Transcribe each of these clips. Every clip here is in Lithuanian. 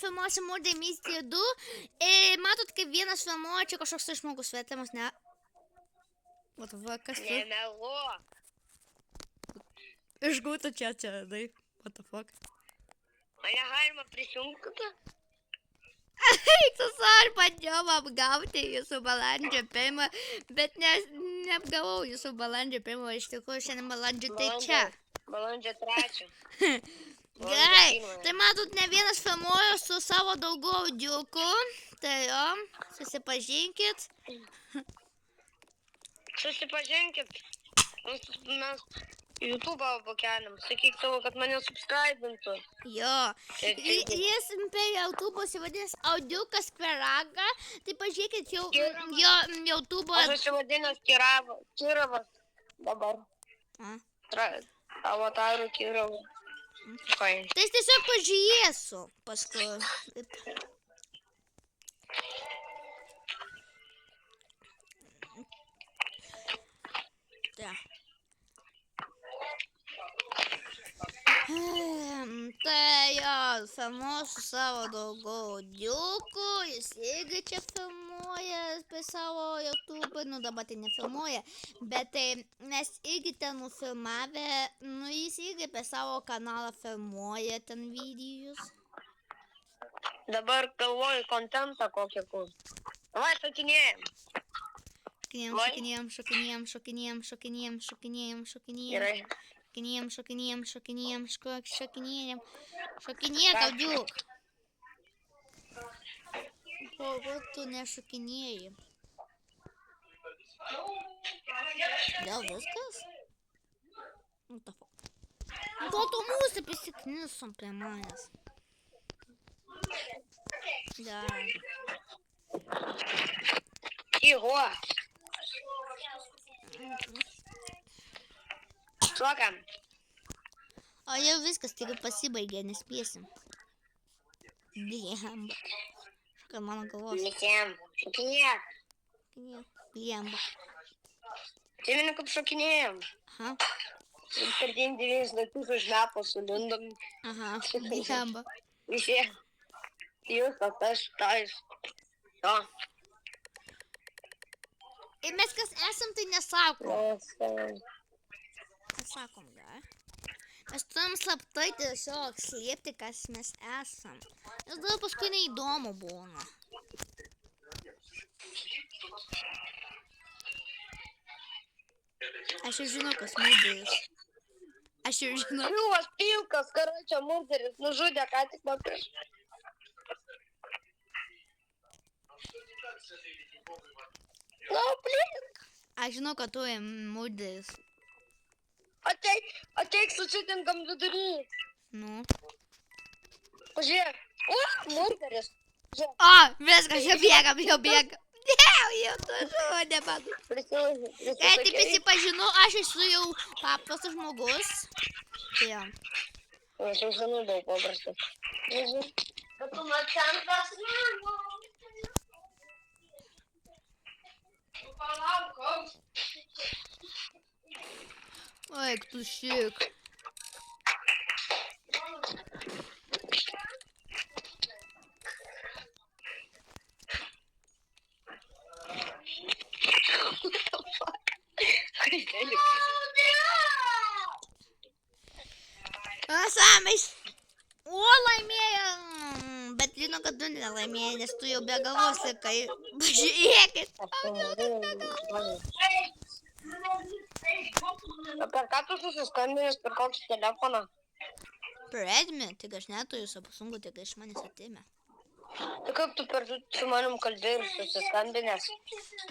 filmuosim Murder Mystery 2. Matot, kaip vienas filmuoja, čia kažkoks tai žmogus svetimas, ne? What the fuck, kas tu? Nemelo. Išgūtų čia, dai. What the fuck? Mane galima prisijungti? Eiktus, aš bandžiau apgauti jūsų balandžio 1, bet neapgavau jūsų balandžio 1, iš tikrųjų šiandien balandžio tai čia. Balandžio 3. Gerai, tai matot, ne vienas filmuoja su savo daugu audiuku, tai jo, susipažinkit. Susipažinkit, mes YouTube'ą pakeliam, sakyk savo, kad mane subscribintų. Jo, jis per YouTube'ą įsivadinęs Audiukas Kveraga, tai pažiūrėkit jo YouTube'ą. Aš įsivadinęs Kiravas dabar. Avatarų Kiravas. Tai jis tiesiog pažiūrėsiu paskui. Tai jo, filmuosiu savo daugu audiuku, jis irgi čia filmuoja per savo YouTube, nu dabar tai nefilmuoja, bet tai mes irgi ten nufilmavę, nu jis irgi per savo kanalą filmuoja ten videos. Dabar galvoju kontentą kokią kur. Vai, sakinėjam. Šokinėjam. Gerai. Šokinėjam, audiuk. O, tu nešokinėjai. Gal viskas? What the fuck? Gal tu mūsų prisiknisom prie manęs. Gerai. Iho. Šokam. O jau viskas, tik pasibaigė, nespėsim. Blemba. Šokam mano galvos. Visiem. Šokinėjam. Blemba. Atsimeni, kaip šokinėjam. Aha. Per 9 laikus už metų sulindom. Aha, blemba. Visi. Jūs, aš, tais. To. Ir mes kas esam, tai nesakom. Nesakom, gerai. Mes turim slaptai tiesiog slėpti, kas mes esam. Nes tada paskui neįdomu būna. Aš jau žinau, kas murderis. Aš jau žinau. Kliuvas pilkas, karočio murderis, nužudė ką tik man prieš. No, blink. Aš žinau, kad tu murderis. Ateik susitinkam vidury. Nu. Pažiūrėk. O, murderis. O, viskas, jau bėgam. Ne, jau tu žodė, man. Kai taip prisipažinau, aš esu jau paprastas žmogus. Tai jo. Aš jau žinau, buvau paprastas. Bet tu man centras namo. Palauk. Eik, tu šik. Samis. O, laimėjom. Bet žinau, kad tu nelaimėjai, nes tu jau be galvos sakai. Pažiūrėkit. Per ką tu susiskambinęs, per kokį telefoną? Redmi, tik aš neturiu Samsungų, tik iš manęs atėmė. Tai kaip tu su manim kalbėjai ir susiskambinęs?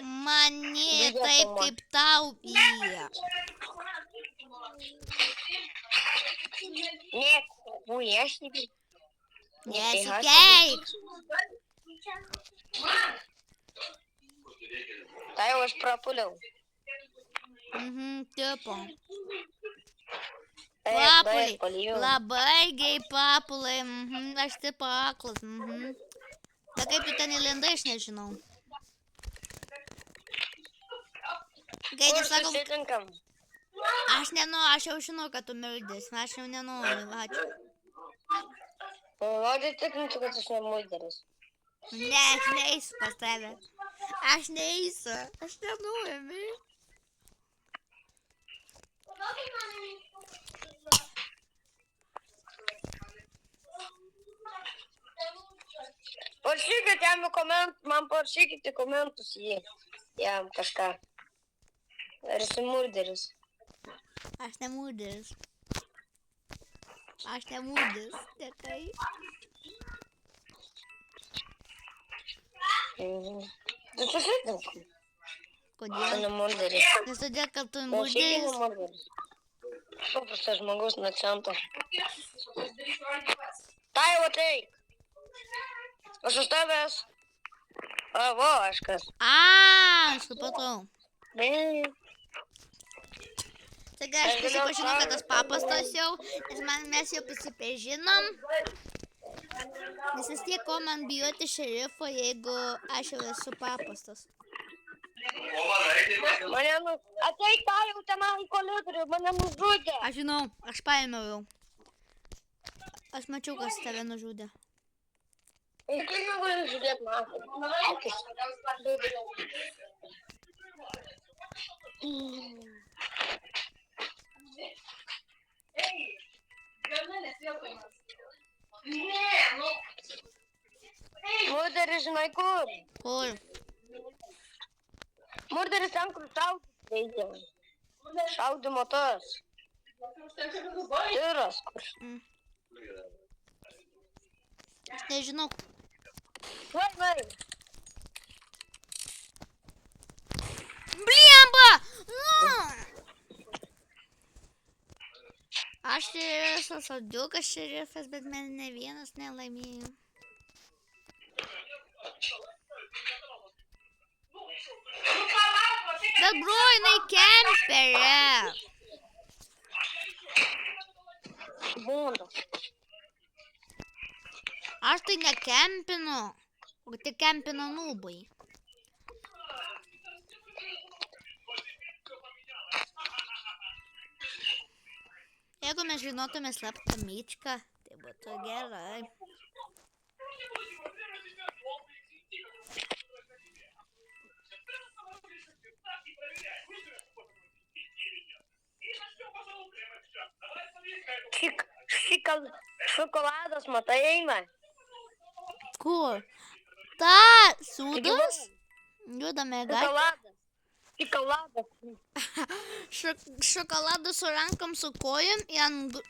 Mane taip kaip tau įja. Ne, buėšnį. Nesikeik. Tai jau aš prapuliau. Tipo. Papulai. Labai gei papulai. Aš tipo aklas. Tai kaip tu ten įlindai, aš nežinau. Kai nesakom... Aš nenoriu, aš jau žinau, kad tu mirdys. Aš jau nenoriu, ačiū. Noriu tikrinti, kad aš ne murderis. Ne, aš neisiu pas tave. Aš neisiu. Aš nenoriu mirti. Parašykit jam į komentus, man parašykit į komentus jam kažką. Ar esi murderis? Aš nemūdis. Aš nemūdis. Dėkai. Tu susitink. Tu Kodėl? ne murderis. Nes todėl, kad tu O šiaip ne mūdis. murderis. Paprastas žmogus nuo cento. Tai, o tai. Aš už tavęs. Vo, aš kas. Supratau. Bei. Taigi aš prisipažinau, kad tas papastas jau, nes mes jau prisipažinom. Nes vis tiek, ko man bijoti šerifo, jeigu aš jau esu papastas. Mane ateik tą jau tenai į koridorių, mane nužudė. Aš žinau, aš paėmiau jau. Aš mačiau, kas tave nužudė. Ir kaip negaliu žiūrėti man. Murderis, žinai kur? Kur? Murderis ten, kur šaudyt reikia. Šaudymo tas. Tyras kur. Aš nežinau. Vai. Blemba! Aš šerifas, o Dukas šerifas, bet man ne vienas nelaimėjo. Bet bro, jinai kemperė. Būna. Aš tai nekempinu, o tik kempino nūbai. Jeigu mes žinotume slaptą myčką, tai būtų gerai. Šokoladas, matai, eina. Kur? Ta, sūdas? Judame, gal? Šokoladas. Šokoladas. Šokoladas su rankom, su kojom, ant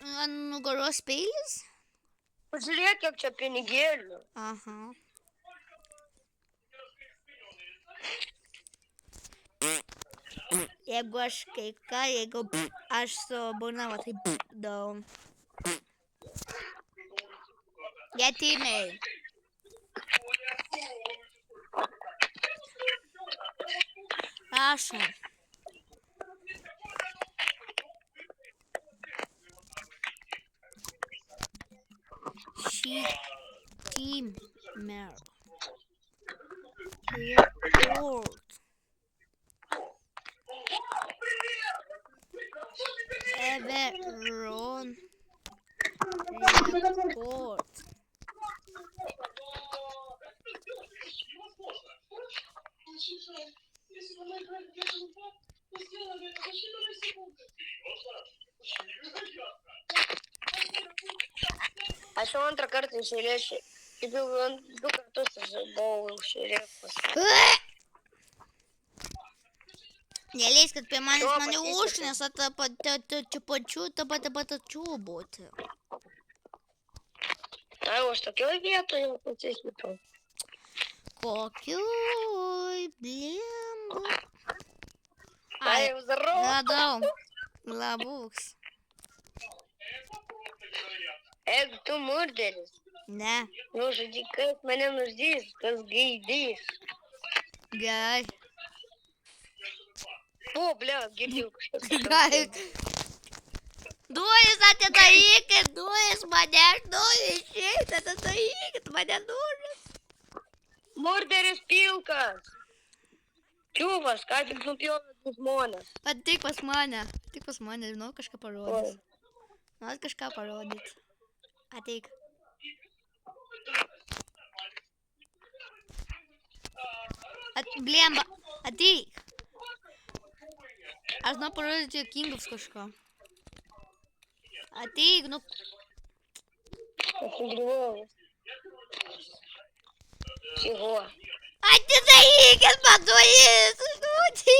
nugaros peilis? Pažiūrėk, kiek čia pinigėlių. Aha. Jeigu aš kai ką, jeigu aš su burna, va taip daug. Getimai. Prašom. Šitimer. Report. Everon. Report. Aš jau antrą kartą išėlėšiu. Kaip jau 2 kartus aš buvau šerifas. Neleiskit prie manęs mane užknės, čia pačiu tačiu būti. Tai, aš tokioj vietoje atsislipiau. Kokioj, blemba. Tai, jau zarau. Radau. Labuks. Jeigu tu murderis, Ne. nužudyk, kas mane nužudys, kas gaidys. Gerai. O, ble, girdėjau kažkas. Gerai. Duris atidarykit, duris mane, aš noriu išeiti, atidarykit mane duris. Murderis pilkas. Čiūvas, ką tik nupjovė 2 žmonės. Ateik pas mane, žinau kažką parodys. Nors kažką parodyti. Ateik. Blemba, ateik. Aš noriu parodyti juokingus kažką. Ateik, nu. Aš negriuvau. Čego? Atidarykit man duris. Užduoti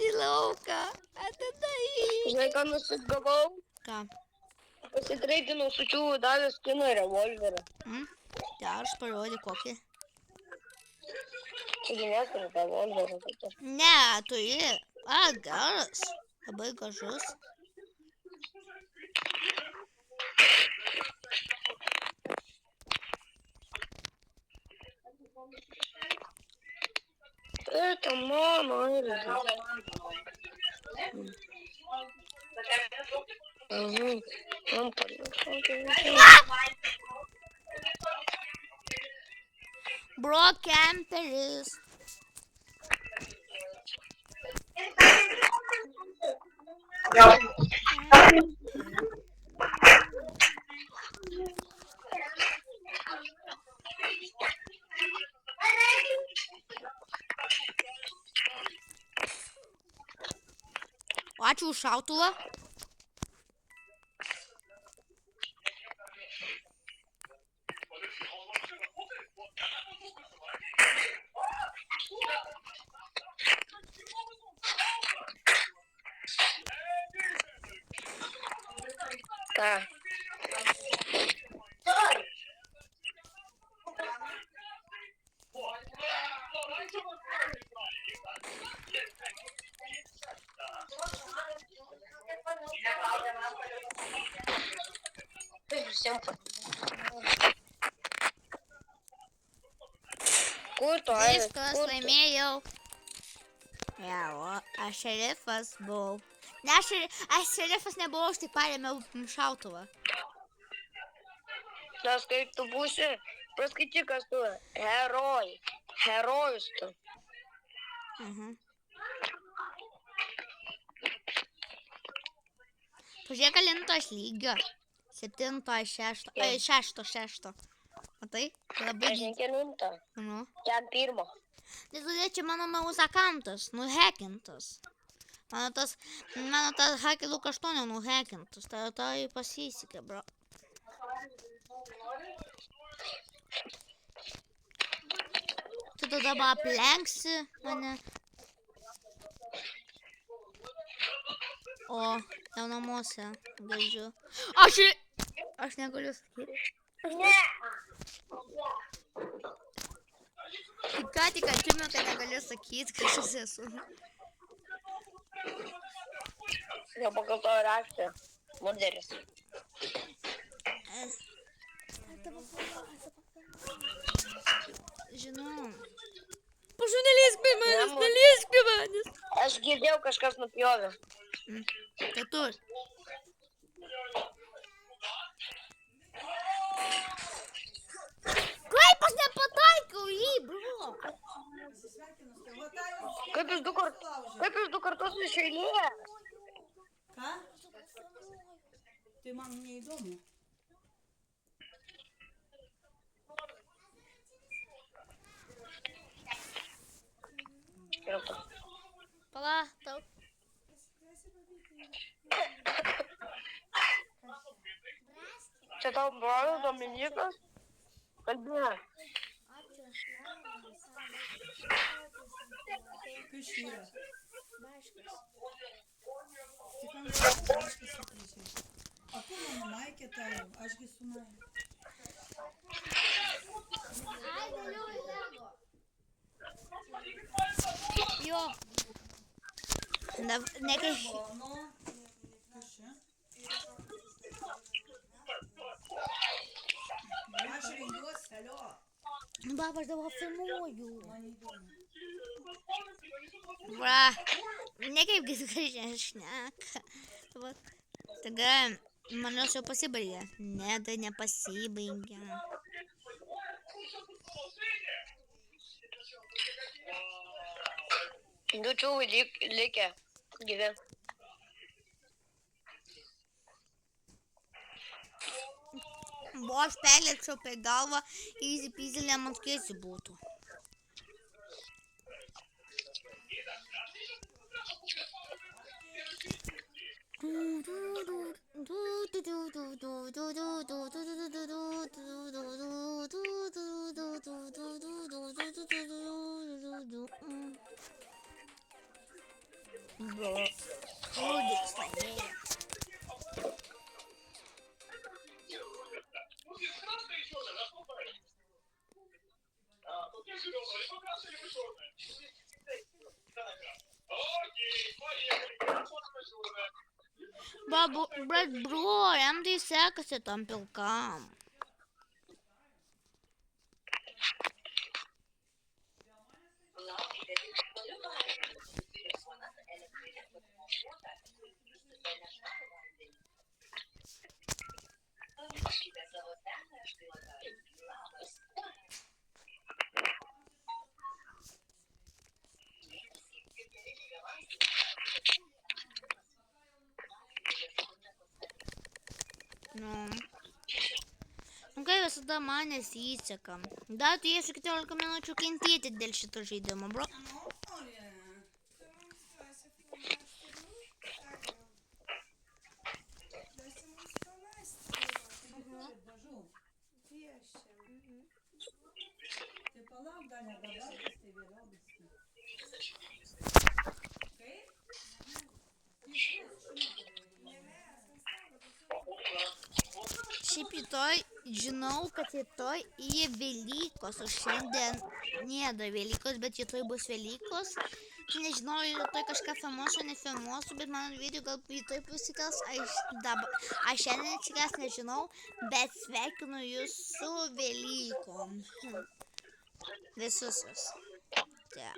į lauką. Atidaryk. Žinai, ką nusigavau? Ką? Pasitreidinau su čiūvų davęs kino revolverį. Tai aš parodė kokį. Taigi neturiu revolverio. Ne, turi. Geras. Labai gražus. Это мама. Мам, Bro camperis. Ačiū už šautuvą. Ką? Kur tu eini? Viskas, laimėjau. Aš šerifas buvau. Ne, aš šerifas nebuvau, aš tik parėmiau šautuvą. Nes kaip tu būsi, paskaityk, kas tu. Heroj. Herojus tu. Pažiūrėk, kalintos lygio. 7, 6. Ai, 6. Matai? Labai Aš nekelinta. Nu. Ten pirmo. Tai tada čia mano naujas akantas, nuhekintas. Mano tas Haki Luke 8 nuhekintas. Tai pasisekė, bro. Tu tada aplenksi mane. O, jau namuose gaidžiu. Aš negaliu sakyti. Ne. Tik atsimenu, kad negaliu sakyti, kad aš esu. Jau pagal tavo reakciją. Modelis. Žinau. Prašau, neliesk prie manęs. Aš girdėjau, kažkas nupjovė. Tai tu. Kaip aš nepataikiau jį, bro? Kaip jūs du kartus iš eilės? Ką? Tai man neįdomu. Pala, tau. Čia tau brolis Dominikas? Kalbė. Kas čia yra? Tai kam baškas atvežė? O kur mano maikė tavo? Ašgi su maikė. Jo. Nekai. Kas čia? Aš rengiuosi, alio. Baba, aš dabar filmuoju. Man įdomu. Bra, nekaip gražiai šneka. Tada manas jau pasibaigė. Ne, tai nepasibaigė. Du čiūvai likę gyvi. Buvo aš perlėkčiau per galvą, easy peasy lemon skeisi būtų. Брат, бро, jam tai sekasi tam pilkam. Nu kai visada man nesiseka. Dar turėsiu 14 minučių kentėti dėl šito žaidimo, bro. Nori. Dažau. Tai palauk, dar ne dabar, tai vėliau biskį. Kaip? Šiaip rytoj, žinau, kad rytoj į Velykos, o šiandien nėra Velykos, bet rytoj bus Velykos. Tai nežinau, rytoj kažką filmuosiu, nefilmuosiu, bet mano video gal rytoj pasikels, aš šiandien atsikels, nežinau, bet sveikinu jūs su Velykom. Visus jūs. Ja.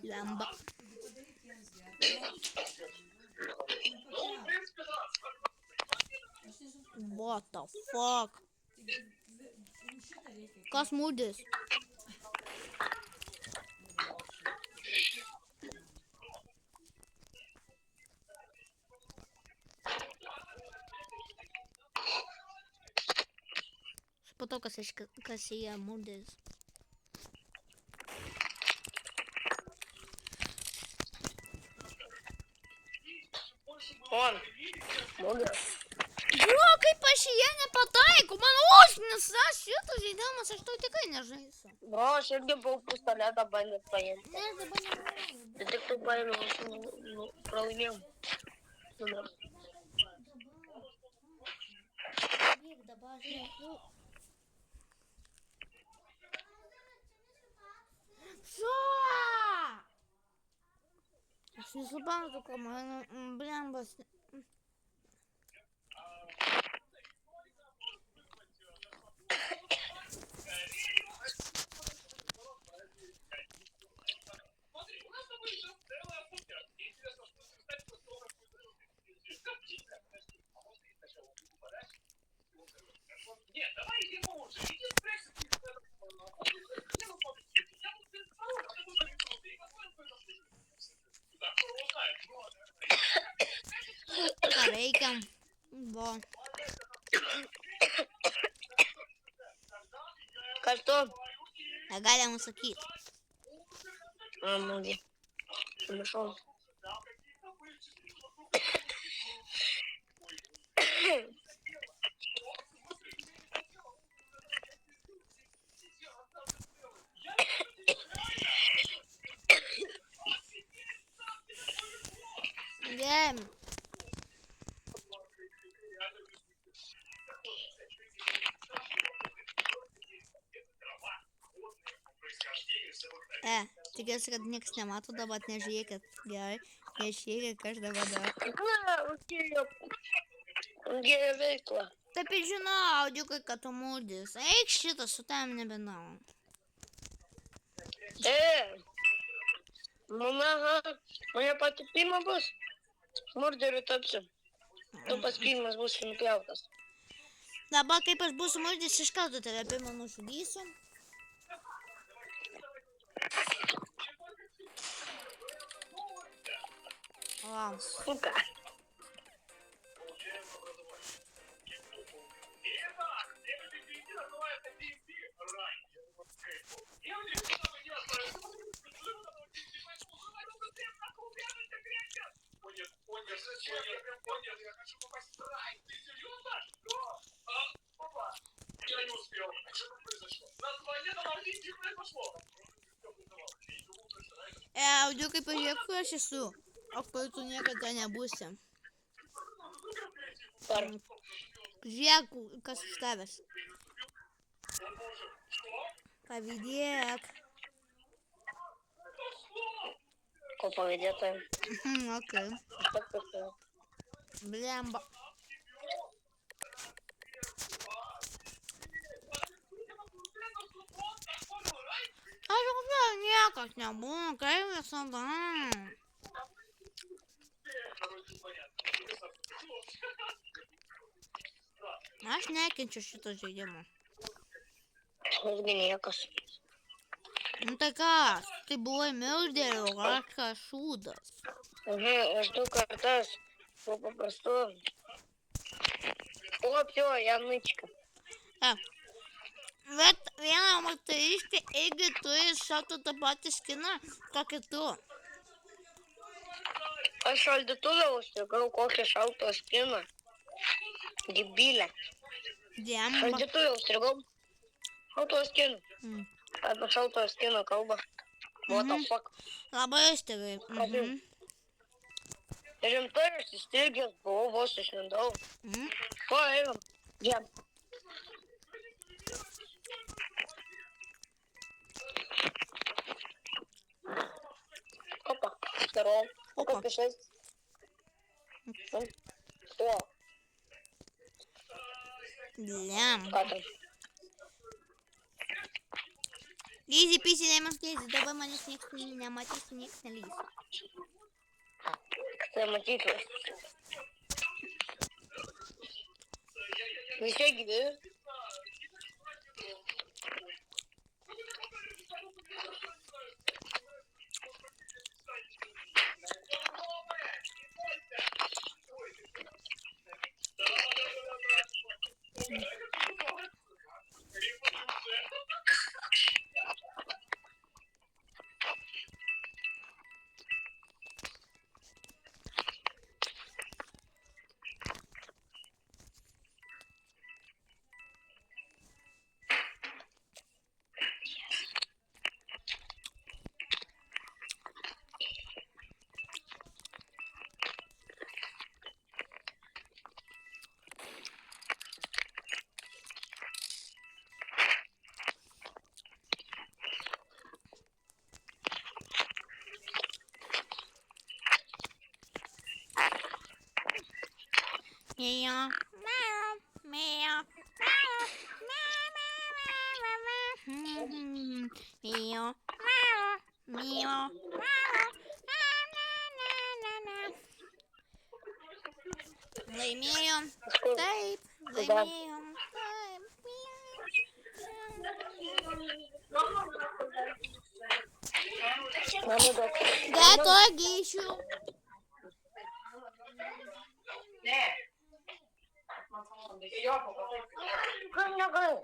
Lamba. What the fuck? Kas mūdis? Supratau, kas jie mūdis. On. Mūdis. Bro, kaip aš į ją nepataikau, man ausmis, šitas žaidimas, aš tau tikrai nežaisiu. Bro, aš irgi buvau pistoletą bandęs paimti. Ne, dabar nežaisiu. Tai tik tu paėmiau, aš pralaimėjau. Dabar žinau. Ša! Aš nesuprantu, ko mano blembas. Ką reikiam? Bo. Kas tu? Negalim sakyti. Mūdį. Pamiršau. Gem. Tikiuosi, kad niekas nemato, dabar nežiūrėkit. Gerai, nežiūrėkit, aš dabar darau. Gera veikla. Taip ir žinau, audiukai, kad tu mūdis. Eik šitą, su tavim nebenau. Mane pati pirma bus. Murderiu tapsiu. Tu pas pirmas bus nupjautas. Dabar, kaip aš būsiu mūdis, iš karto tave pirmą nužudysiu. Suka. Audiukai, pažiūrėk, kur aš esu. O kur tu niekada nebūsi. Ar Žiūrėk, kas už tavęs. Pavydėk. ko pavydėtojai? Okay. Aš pats pasirinkau. Blemba. Aš jau niekas nebūna, kaip visada. Aš nekenčiu šito žaidimo. Asgi niekas. Nu tai kas? Tai buvo Milderio kažkas šūdas. Aš 2 kartas po paprastu. Opio, Janычka. Bet viena moteriškė irgi turi šaltą tą patį skiną, kokį tu. Aš šaldytuvę užstrigau kokią šaltą skiną. Debilė. Demba. Šaldytuvę užstrigau. Šaltą skiną. Apie šaltą skiną kalba. What the fuck? Labai įstrigai. Rimtai aš įstrigęs buvau, vos išlindau. Ko, einam? Jam. Опа, здорово. Опа. Как пишешь? О, Блям. как там? Лизи, писи, lemon squeeze. Давай манись nieks nematys, nieks nelys. Ты мотивируешь. Везде где? Meow, meow, meow, meow, meow, laimėjom, taip, laimėjom, taip. Mama daug. Dėto geišiu. Kam negali?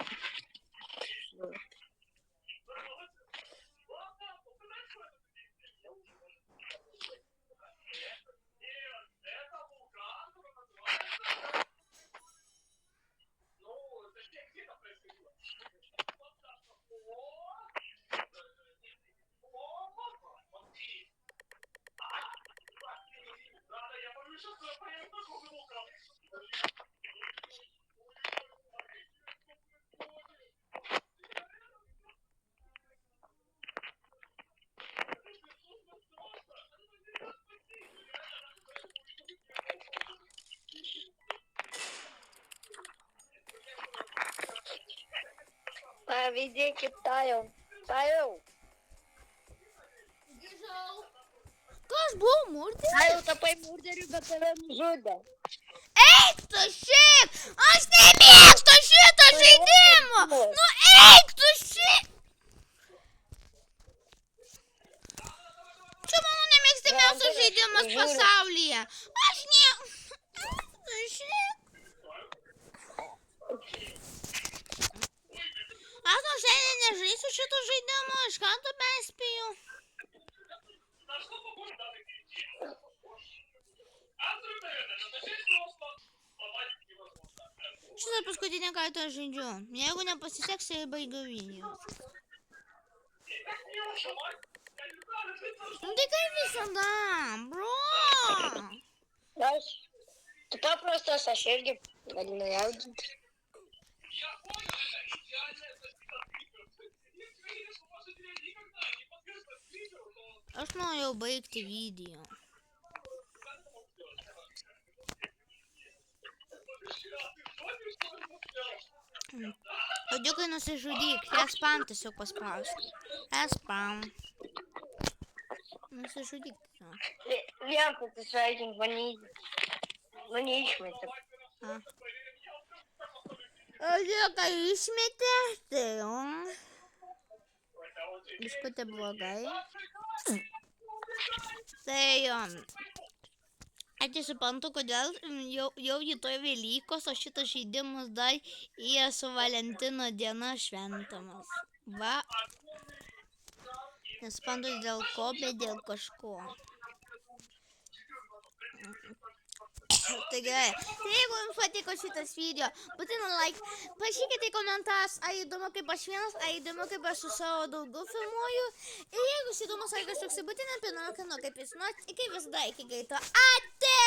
Pavydėkit tajau. Tajau. Kas buvo murderis? Tajau tapai murderiu, bet tave nužudė. Eik tu šiaip! Aš nemėgstu šito žaidimo! Nu eik tu šiaip! Čia mano nemėgstamiausias žaidimas pasaulyje. Aš ne... Eik tu šiaip! Aš nuo šiandien nežaisiu šito žaidimo, iš karto perspėju. Šitą paskutinį kartą žaidžiu. Jeigu nepasiseks, tai baigiu video. Nu tai kaip visada, bro. Aš. Tu paprastas, aš irgi galiu nujaudinti. Aš noriu baigti video. Padiukai nusižudyk, spam tiesiog paspausk. Spam. Nusižudyk tiesiog. Vien pasisveikink, mane išmetė. Padiukai išmetė, tai jau. Biškutė blogai. Tai aš nesuprantu, kodėl jau rytoj Velykos, o šitas žaidimas dar yra su Valentino diena šventamas. Va. Nesuprantu dėl ko, bet dėl kažko. Tai gerai. Tai jeigu jums patiko šitas video, būtinai like, parašykite į komentarus, ar įdomu kaip aš vienas, ar įdomu kaip aš su savo draugu filmuoju. Ir jeigu jums įdomus ar kažkoks, būtinai pirmą kanalą kaip jūs norite, iki visada, iki greito. Ate!